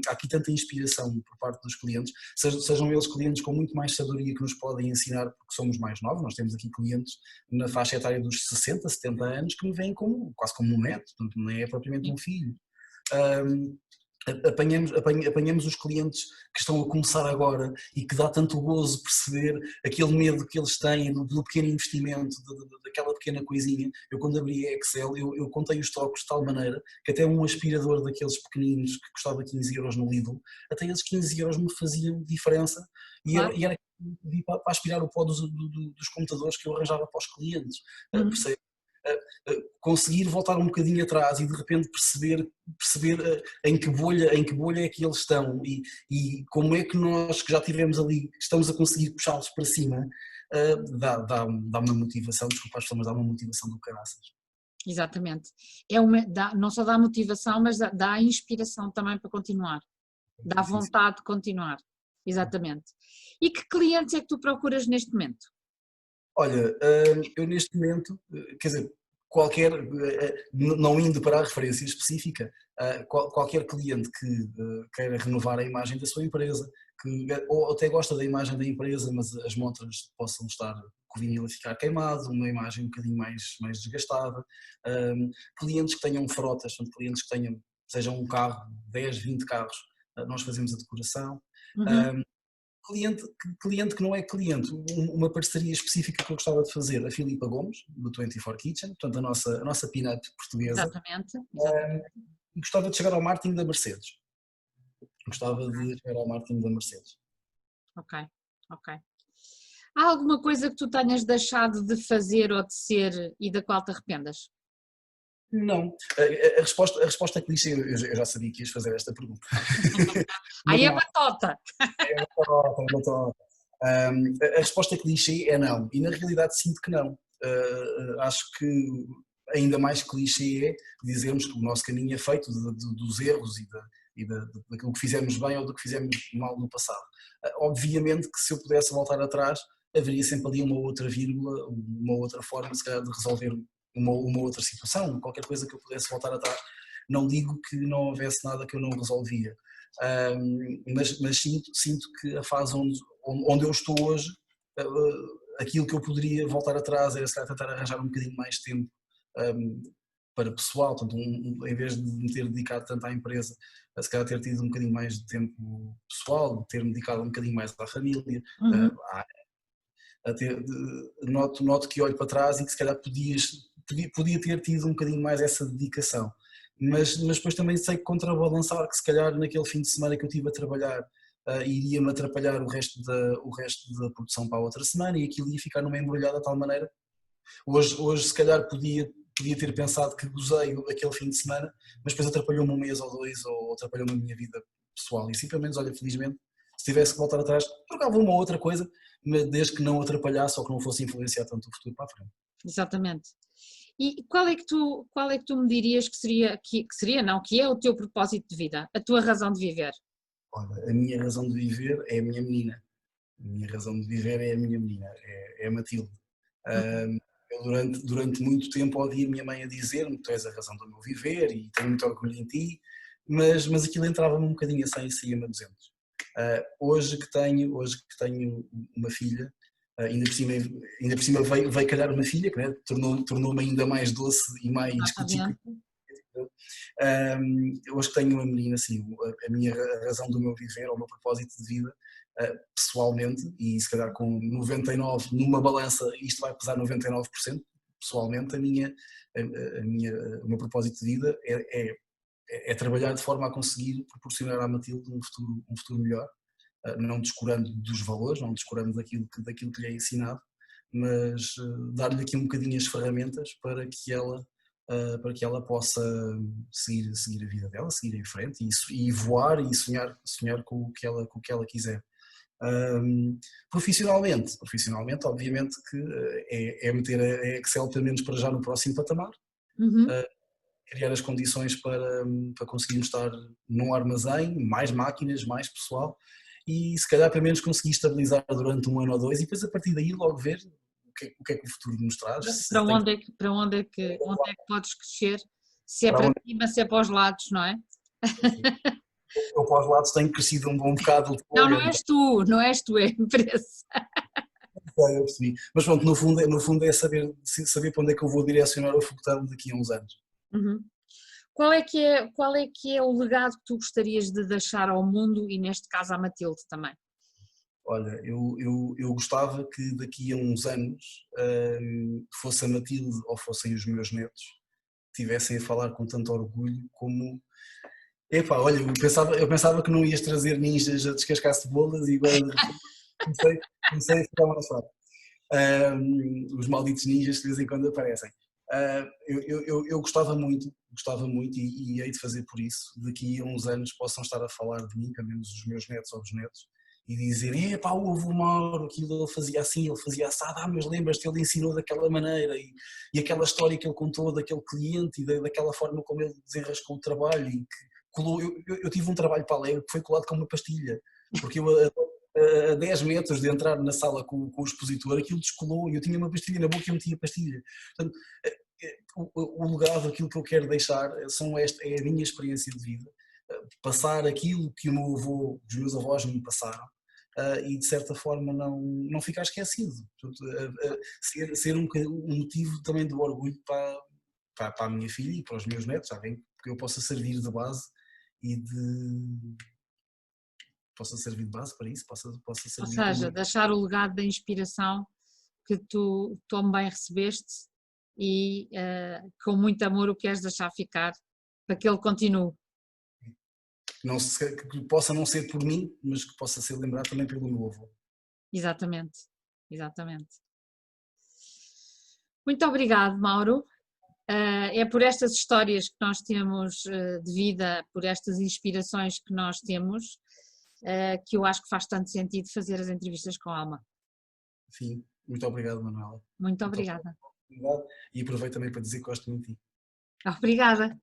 aqui tanta inspiração por parte dos clientes, sejam eles clientes com muito mais sabedoria que nos podem ensinar porque somos mais novos. Nós temos aqui clientes na faixa etária dos 60, 70 anos que me veem quase como um neto, portanto não é propriamente um filho. Apanhamos os clientes que estão a começar agora e que dá tanto gozo perceber aquele medo que eles têm do pequeno investimento, daquela pequena coisinha. Eu quando abri a Excel, eu contei os trocos de tal maneira que até um aspirador daqueles pequeninos que custava 15 euros no Lidl, até esses 15 euros me faziam diferença e era para aspirar o pó dos computadores que eu arranjava para os clientes. Percebe? Conseguir voltar um bocadinho atrás e de repente perceber em que bolha é que eles estão e como é que nós que já estivemos ali estamos a conseguir puxá-los para cima, dá uma motivação, desculpa as pessoas, mas dá uma motivação do caraças. Exatamente. Não só dá motivação, mas dá inspiração também para continuar, dá vontade de continuar, exatamente. E que clientes é que tu procuras neste momento? Olha, eu neste momento, quer dizer, não indo para a referência específica, qualquer cliente que queira renovar a imagem da sua empresa, ou até gosta da imagem da empresa, mas as montras possam estar com o vinil a ficar queimado, uma imagem um bocadinho mais desgastada, clientes que tenham frotas, portanto, clientes que sejam um carro, 10, 20 carros, nós fazemos a decoração. Cliente que não é cliente, uma parceria específica que eu gostava de fazer, a Filipa Gomes, do 24 Kitchen, portanto a nossa peanut portuguesa. Exatamente. E gostava de chegar ao marketing da Mercedes. Ok. Há alguma coisa que tu tenhas deixado de fazer ou de ser e da qual te arrependas? Não, a resposta é clichê, eu já sabia que ias fazer esta pergunta. Aí é batota! A resposta clichê é não, e na realidade sinto que não. acho que ainda mais clichê é dizermos que o nosso caminho é feito dos erros daquilo que fizemos bem ou do que fizemos mal no passado. Obviamente que se eu pudesse voltar atrás, haveria sempre ali uma outra vírgula, uma outra forma, se calhar, de resolver uma outra situação, qualquer coisa que eu pudesse voltar atrás. Não digo que não houvesse nada que eu não resolvia, mas sinto que a fase onde eu estou hoje, aquilo que eu poderia voltar atrás era, se calhar, tentar arranjar um bocadinho mais de tempo para pessoal, portanto, em vez de me ter dedicado tanto à empresa, se calhar ter tido um bocadinho mais de tempo pessoal, ter-me dedicado um bocadinho mais à família, noto que olho para trás e que se calhar podia ter tido um bocadinho mais essa dedicação, mas depois também sei que contrabalançar que se calhar naquele fim de semana que eu estive a trabalhar iria-me atrapalhar o resto da produção para a outra semana e aquilo ia ficar numa embrulhada de tal maneira. Hoje se calhar podia ter pensado que gozei aquele fim de semana, mas depois atrapalhou-me um mês ou dois, ou atrapalhou-me a minha vida pessoal. E simplesmente, olha, felizmente, se tivesse que voltar atrás, trocava uma ou outra coisa, mas desde que não atrapalhasse ou que não fosse influenciar tanto o futuro para a frente. Exatamente. E qual é que tu me dirias que é o teu propósito de vida, a tua razão de viver? Olha, a minha razão de viver é a minha menina. A minha razão de viver é a minha menina, é a Matilde. Eu durante muito tempo ouvi a minha mãe a dizer-me: tu és a razão do meu viver e tenho muito orgulho em ti, mas aquilo entrava-me um bocadinho a 100 e saía-me a 200. Hoje que tenho uma filha, ainda por cima veio calhar uma filha, que, né, tornou-me ainda mais doce e mais discutível. Hoje que tenho uma menina, assim, a minha razão do meu viver, ou o meu propósito de vida, pessoalmente, e se calhar com 99 numa balança, isto vai pesar 99%, pessoalmente o meu propósito de vida é trabalhar de forma a conseguir proporcionar à Matilde um futuro melhor, não descurando dos valores, não descurando daquilo que lhe é ensinado, mas dar-lhe aqui um bocadinho as ferramentas para que ela possa seguir a vida dela, seguir em frente e voar e sonhar com o que ela quiser. Profissionalmente, obviamente que é meter a Excel pelo menos para já no próximo patamar, criar as condições para conseguirmos estar num armazém, mais máquinas, mais pessoal e se calhar pelo menos conseguir estabilizar durante um ano ou dois e depois a partir daí logo ver o que é que o futuro nos traz. Para onde é que podes crescer, se é para cima, se é para os lados, não é? Eu para os lados tenho crescido um bom bocado. Não és tu, é a empresa. Eu percebi. Mas pronto, no fundo é saber para onde é que eu vou direcionar o foguetão daqui a uns anos. Qual é que é o legado que tu gostarias de deixar ao mundo e neste caso à Matilde também? Olha, eu gostava que daqui a uns anos fosse a Matilde ou fossem os meus netos tivessem a falar com tanto orgulho como... Epá, olha, eu pensava que não ias trazer ninjas a descascar cebolas e agora comecei a ficar mais fácil. Os malditos ninjas que de vez em quando aparecem. Eu gostava muito e hei de fazer por isso, daqui a uns anos possam estar a falar de mim, pelo menos os meus netos ou os netos, e dizerem: epá, houve o Mauro, aquilo ele fazia assim, ele fazia assado, mas lembras-te, ele ensinou daquela maneira e aquela história que ele contou daquele cliente e daquela forma como ele desenrascou o trabalho e que colou, eu tive um trabalho para ler que foi colado com uma pastilha, porque eu a 10 metros de entrar na sala com o expositor, aquilo descolou e eu tinha uma pastilha na boca e eu metia a pastilha. Portanto, o legado, aquilo que eu quero deixar é a minha experiência de vida, passar aquilo que o meu avô, os meus avós me passaram e de certa forma não ficar esquecido. Portanto, ser um motivo também de orgulho para a minha filha e para os meus netos, sabem? Que eu possa servir de base possa servir de base para isso, possa servir. Ou seja, deixar o legado da inspiração que tu tão bem recebeste e com muito amor o queres deixar ficar para que ele continue. Que possa não ser por mim, mas que possa ser lembrado também pelo meu avô. Exatamente. Muito obrigado, Mauro. É por estas histórias que nós temos de vida, por estas inspirações que nós temos, que eu acho que faz tanto sentido fazer as entrevistas com a Alma. Sim, muito obrigado, Manuela. Muito obrigada. E aproveito também para dizer que gosto muito de ti. Obrigada.